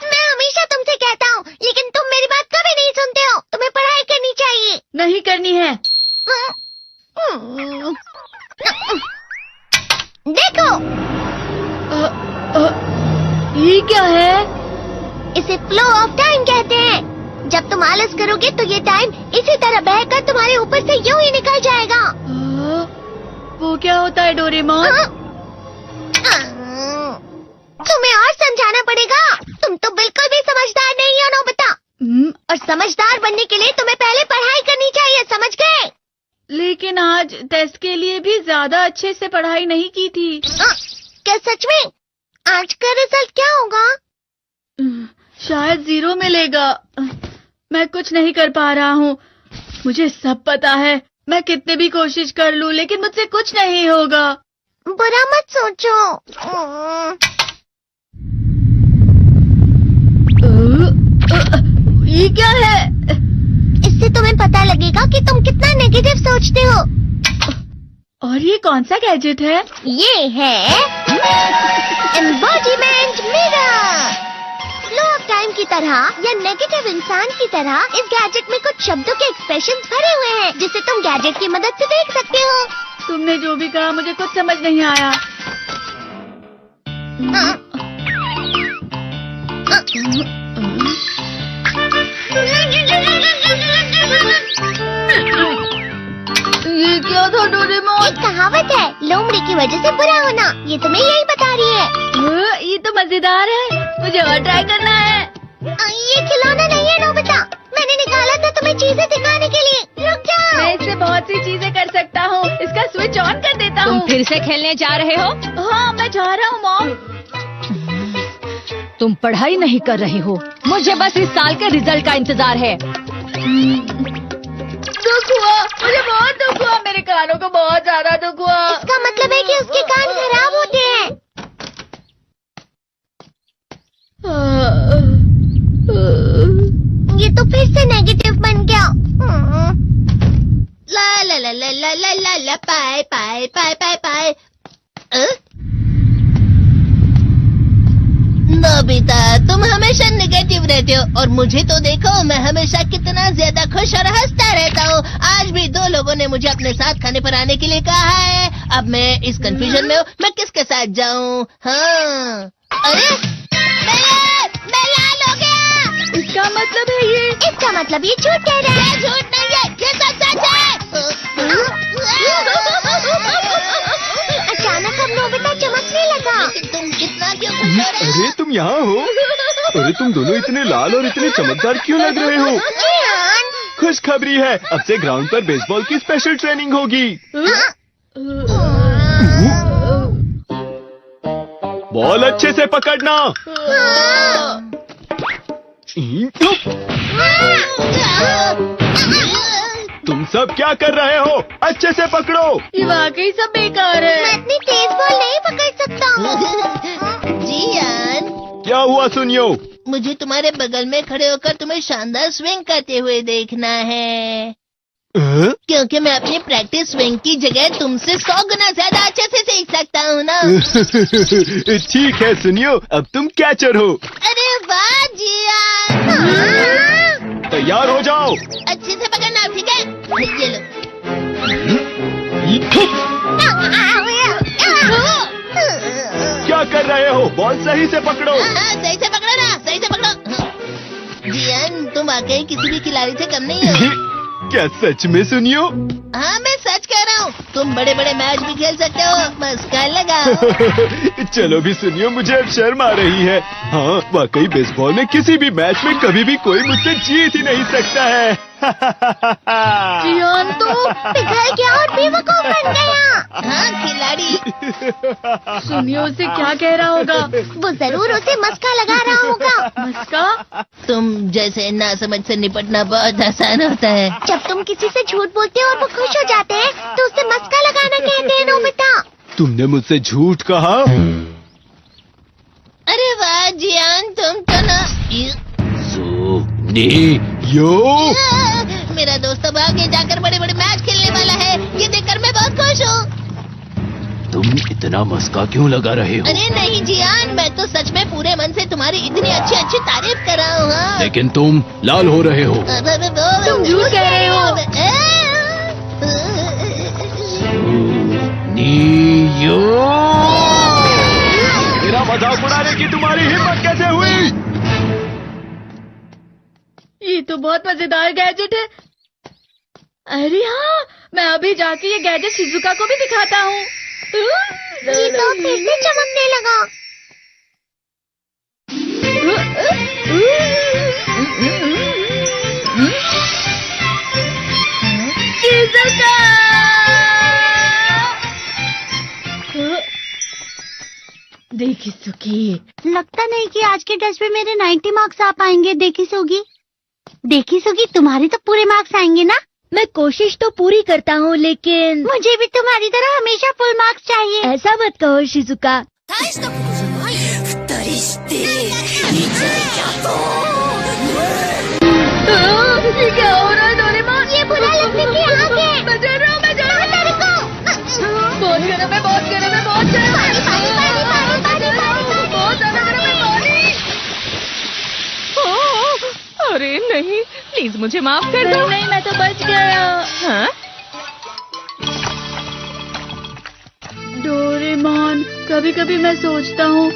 मैं हमेशा तुमसे कहता हूँ, लेकिन तुम मेरी बात कभी नहीं सुनते हो। तुम्हें पढ़ाई करनी चाहिए। नहीं करनी है। देखो, ये क्या है? इसे फ्लो ऑफ टाइम कहते हैं। जब तुम आलस करोगे तो ये टाइम इसी तरह बहकर तुम्हारे ऊपर से यूं ही निकल जाएगा। वो क्या होता है डोरेमोन? तुम्हें और समझाना पड़ेगा। तुम तो बिल्कुल भी समझदार नहीं हो नोबिता। और समझदार बनने के लिए तुम्हें पहले पढ़ाई करनी चाहिए, समझ गए? लेकिन आज टेस्ट के लिए भी ज्यादा अच्छे से पढ़ाई नहीं की थी। क्या सच में? आज का रिजल्ट क्या होगा? शायद 0 मिलेगा। मैं कुछ नहीं कर पा रहा हूँ। मुझे सब पता है। मैं कितने भी कोशिश कर लूँ, लेकिन मुझसे कुछ नहीं होगा। बुरा मत सोचो। ये क्या है? इससे तुम्हें पता लगेगा कि तुम कितना नेगेटिव सोचते हो। और ये कौन सा गैजेट है? ये है embodiment mirror. Flow of time की तरह या नेगेटिव इंसान की तरह इस गैजेट में कुछ शब्दों के एक्सप्रेशंस भरे हुए हैं, जिसे तुम गैजेट की मदद से देख सकते हो। तुमने जो भी कहा मुझे कुछ समझ नहीं आया। ये क्या था डोरेमोन? एक कहावत है, लोमड़ी की वजह से बुरा होना। ये तुम्हें यही बता रही है। ये तो मजेदार है। मुझे और ट्राई करना है। ये खिलौना नहीं है नोबिता। मैंने निकाला था तुम्हें चीजें दिखाने के लिए। रुक जाओ। मैं इससे बहुत सी चीजें कर सकता हूँ। इसका स्विच ऑन कर देता हूँ। तुम फिर से खेलने जा रहे हो? हाँ, मैं जा रहा हूँ मॉम। तुम पढ़ाई नहीं कर रहे हो। मुझे बस इस साल के रिजल्ट का इंतजार है। दुख हुआ, मुझे बहुत दुख हुआ। मेरे कानों को बहुत ज्यादा दुख हुआ। इसका मतलब है कि उसके कान खराब होते हैं। ये तो फिर से नेगेटिव बन गया। ला ला ला ला ला ला ला ला पाए पाए पाए पाए पाए। नोबिता, तुम हमेशा नेगेटिव रहते हो और मुझे तो देखो, मैं हमेशा कितना ज्यादा खुश और हंसता रहता हूँ। आज भी 2 लोगों ने मुझे अपने साथ खाने पर आने के लिए कहा है। अब मैं इस कंफ्यूजन में हूँ, मैं किसके साथ जाऊँ? हाँ, अरे मैं लाल हो गया। इसका मतलब है ये? इसका मतलब ये झूठ कह रहा है। झूठ नहीं है, ये सच है। अचानक अब नोबिता चमकने लगा। तुम इतना क्यों खुश हो रहे हो? अरे तुम यहाँ हो? अरे तुम दोनों इतने लाल और इतने चमकदार क्यों लग रहे हो? खुशखबरी है, अब से ग्राउंड पर बेसबॉल की स्पेशल ट्रेनिंग होगी। बॉल अच्छे से पकड़ना। तुम सब क्या कर रहे हो? अच्छे से पकड़ो। ये वाकई सब बेकार मैं है। इतनी तेज बॉल नहीं पकड़ सकता हूँ। जियान, क्या हुआ सुनियो? मुझे तुम्हारे बगल में खड़े होकर तुम्हें शानदार स्विंग करते हुए देखना है, क्योंकि मैं अपनी प्रैक्टिस स्विंग की जगह तुमसे 100 गुना ज्यादा अच्छे से सीख सकता हूँ ना। ठीक है सुनियो, अब तुम कैचर हो। अरे वाह जियान। तैयार हो जाओ। अच्छे से पकड़ना, ठीक है? ये लो। क्या कर रहे हो? बॉल सही से पकड़ो। सही से पकड़ो ना, सही से पकड़ो। जियान, तुम वाकई किसी भी खिलाड़ी से कम नहीं हो। क्या सच में सुनियो? हाँ, मैं सच कह रहा हूँ। तुम बड़े बड़े मैच भी खेल सकते हो, बस कर लगाओ। चलो भी सुनियो, मुझे अब शर्म आ रही है। हाँ, वाकई बेसबॉल में किसी भी मैच में कभी भी कोई मुझसे जीत ही नहीं सकता है। जियान तो पिघल गया और बेवकूफ बन गया। हाँ, खिलाड़ी। सुनियो उसे क्या कह रहा होगा? वो जरूर उसे मस्का लगा रहा होगा। मस्का? तुम जैसे नासमझ से निपटना बहुत आसान होता है। जब तुम किसी से झूठ बोलते हो और वो खुश हो जाते हैं, तो उसे मस्का लगाना कहते हैं नोबिता। तुमने मुझसे झूठ कहा? अरे वाह जियान, तुम तो ना। यो, मेरा दोस्त अब आगे जाकर बड़े बड़े मैच खेलने वाला है। ये देखकर मैं बहुत खुश हूँ। तुम इतना मस्का क्यों लगा रहे हो? अरे नहीं जियान, मैं तो सच में पूरे मन से तुम्हारी इतनी अच्छी अच्छी तारीफ कर रहा हूँ। हाँ। लेकिन तुम लाल हो रहे हो। तुम झूठ कह रहे हो। नियो, मेरा मजाक उड़ाने की तुम्हारी हिम्मत कैसे हुई? ये तो बहुत मजेदार गैजेट है। अरे हाँ, मैं अभी जाके ये गैजेट शिजुका को भी दिखाता हूँ। ये तो फिर से चमकने लगा। शिजुका! देखी सुकी, लगता नहीं कि आज के टेस्ट में मेरे 90 मार्क्स आ पाएंगे। देखी सोगी, तुम्हारे तो पूरे मार्क्स आएंगे ना? मैं कोशिश तो पूरी करता हूँ, लेकिन मुझे भी तुम्हारी तरह हमेशा फुल मार्क्स चाहिए। ऐसा मत कहो शिजुका। ये क्या हो रहा है डोरेमोन? ये बुरा लगने की आग है। मैं डर रहा हूँ, मैं डर रहा हूँ। बहुत गर्म है, बहुत गर्म है, बहुत गर्म है। बहुत ज्यादा गर्म है पानी। अरे नहीं, प्लीज मुझे माफ कर दो। नहीं, मैं तो बच गया। हाँ? डोरेमोन, कभी कभी मैं सोचता हूँ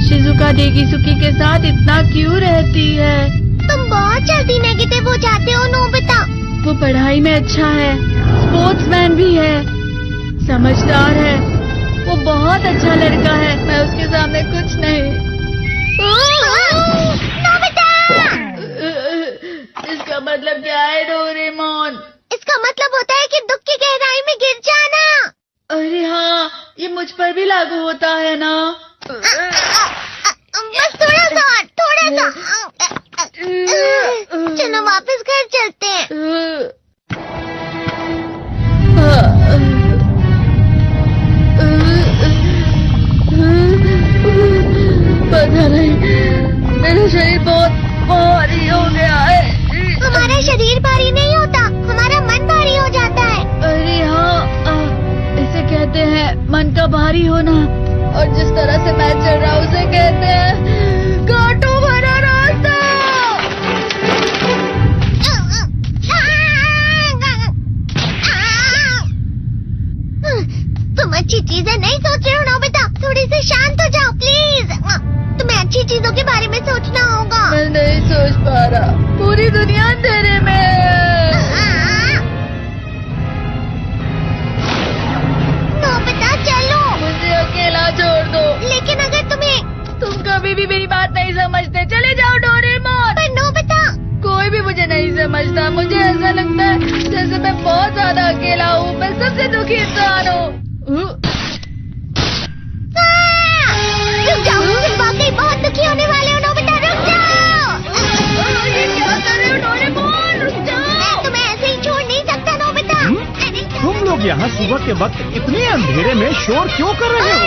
शिजुका डेगिसुकी के साथ इतना क्यों रहती है। तुम बहुत जल्दी नेगेटिव हो जाते हो नोबिता। वो पढ़ाई में अच्छा है, स्पोर्ट्समैन भी है, समझदार है, वो बहुत अच्छा लड़का है। मैं उसके सामने कुछ नहीं। इसका मतलब क्या है डोरेमोन? इसका मतलब होता है कि दुख की गहराई में गिर जाना। अरे हाँ, ये मुझ पर भी लागू होता है ना। बस थोड़ा सा। चलो वापस घर चलते हैं। पता नहीं, मेरा शरीर बहुत भारी हो गया है। हमारा शरीर भारी नहीं होता, हमारा मन भारी हो जाता है। अरे हाँ, इसे कहते हैं मन का भारी होना। और जिस तरह से मैं चल रहा हूँ उसे कहते हैं कांटों भरा रास्ता। तुम अच्छी चीजें नहीं सोच रहे हो नोबिता, थोड़ी सी शांत हो जाओ प्लीज। तुम्हें अच्छी चीजों के बारे में सोचना होगा। मैं नहीं सोच पा रहा, पूरी दुनिया अंधेरे में है। नोबिता चलो। मुझे अकेला छोड़ दो। लेकिन अगर तुम कभी भी मेरी बात नहीं समझते, चले जाओ डोरेमोन। पर नोबिता, कोई भी मुझे नहीं समझता। मुझे ऐसा लगता है जैसे मैं बहुत ज्यादा अकेला हूँ। मैं सबसे दुखी इंसान हूँ। रुक जाओ, तुम वाकई बहुत दुखी होने वाले हो नोबिता, रुक जाओ। ये क्या कर रहे हो डोरेमोन? रुक जाओ। मैं तुम्हें ऐसे ही छोड़ नहीं सकता नोबिता। तुम लोग यहाँ सुबह के वक्त इतने अंधेरे में शोर क्यों कर रहे हो?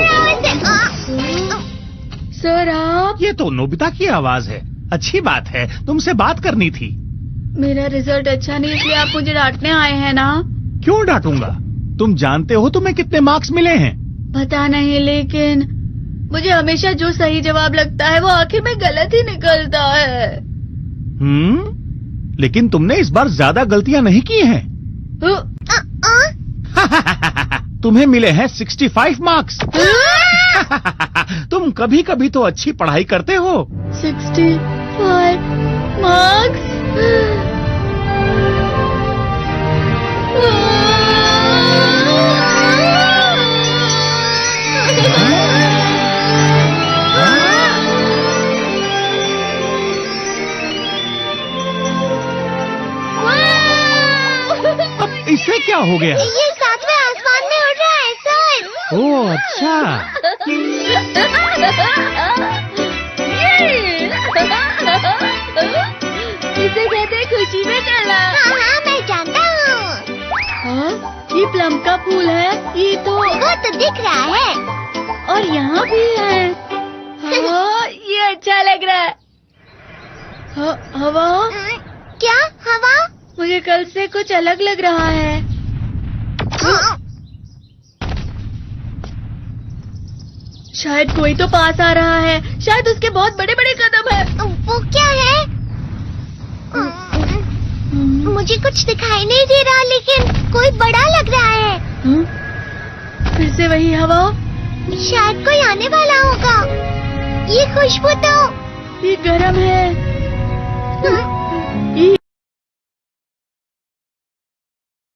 सर आप? ये तो नोबिता की आवाज है। अच्छी बात है, तुमसे बात करनी थी। मेरा रिजल्ट अच्छा नहीं, इसलिए आप मुझे डांटने आए हैं ना? क्यों डांटूंगा? तुम जानते हो तुम्हें कितने मार्क्स मिले हैं? पता नहीं, लेकिन मुझे हमेशा जो सही जवाब लगता है वो आखिर में गलत ही निकलता है। लेकिन तुमने इस बार ज्यादा गलतियाँ नहीं की हैं। तुम्हें मिले हैं 65 मार्क्स। तुम कभी कभी तो अच्छी पढ़ाई करते हो। 65 मार्क्स? अब इससे क्या हो गया? ये सातवें आसमान में उड़ रहा है सर। ओह अच्छा। इसे कहते हैं खुशी में चला। हाँ, मैं जानता हूँ। हाँ, ये प्लम का फूल है। ये तो वो तो दिख रहा है। और यहाँ भी है। हाँ, ये अच्छा लग रहा है। हवा? क्या हवा? मुझे कल से कुछ अलग लग रहा है। शायद कोई तो पास आ रहा है। शायद उसके बहुत बड़े बड़े कदम है। वो क्या है? मुझे कुछ दिखाई नहीं दे रहा, लेकिन कोई बड़ा लग रहा है। फिर से वही हवा। शायद कोई आने वाला होगा। ये खुशबू तो ये गर्म है।